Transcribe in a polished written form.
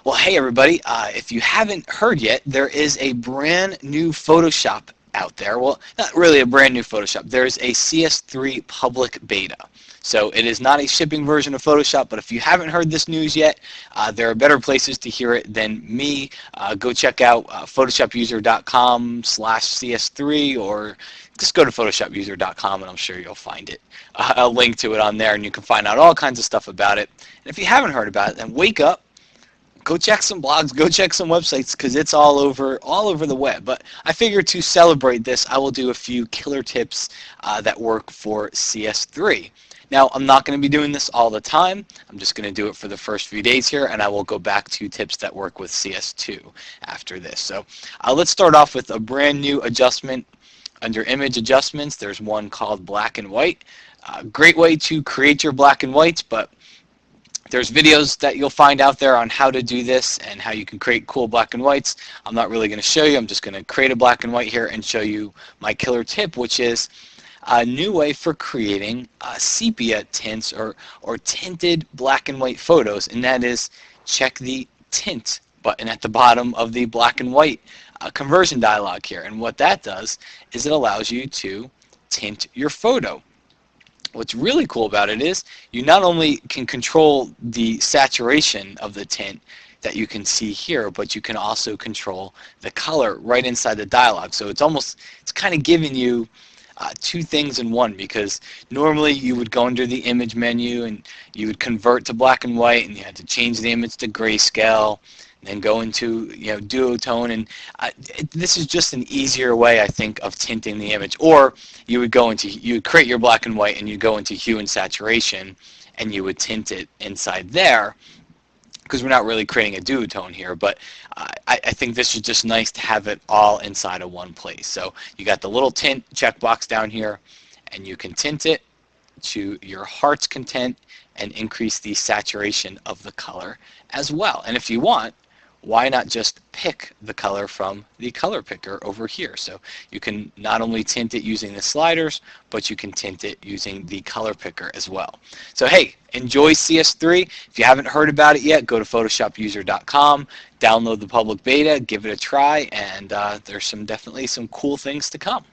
Well, hey everybody, if you haven't heard yet, there is a brand new Photoshop out there. Well, not really a brand new Photoshop. There's a CS3 public beta. So it is not a shipping version of Photoshop, but if you haven't heard this news yet, there are better places to hear it than me. Go check out photoshopuser.com/CS3, or just go to photoshopuser.com and I'm sure you'll find it. A link to it on there, and you can find out all kinds of stuff about it. And if you haven't heard about it, then wake up. Go check some blogs, go check some websites, because it's all over the web. But I figure to celebrate this, I will do a few killer tips that work for CS3. Now, I'm not going to be doing this all the time. I'm just going to do it for the first few days here, and I will go back to tips that work with CS2 after this. So let's start off with a brand new adjustment. Under image adjustments, there's one called black and white. Great way to create your black and whites, but there's videos that you'll find out there on how to do this and how you can create cool black and whites. I'm not really going to show you. I'm just going to create a black and white here and show you my killer tip, which is a new way for creating sepia tints or tinted black and white photos, and that is check the tint button at the bottom of the black and white conversion dialog here. And what that does is it allows you to tint your photo. What's really cool about it is you not only can control the saturation of the tint that you can see here, but you can also control the color right inside the dialog. So it's kind of giving you two things in one, because normally you would go under the image menu and you would convert to black and white, and you had to change the image to grayscale, then go into duotone, and this is just an easier way, I think, of tinting the image. Or you would create your black and white and you go into hue and saturation and you would tint it inside there, because we're not really creating a duotone here, but I think this is just nice to have it all inside of one place. So you got the little tint checkbox down here, and you can tint it to your heart's content and increase the saturation of the color as well. And if you want, why not just pick the color from the color picker over here? So you can not only tint it using the sliders, but you can tint it using the color picker as well. So hey, enjoy CS3. If you haven't heard about it yet, go to photoshopuser.com, download the public beta, give it a try, and there's definitely some cool things to come.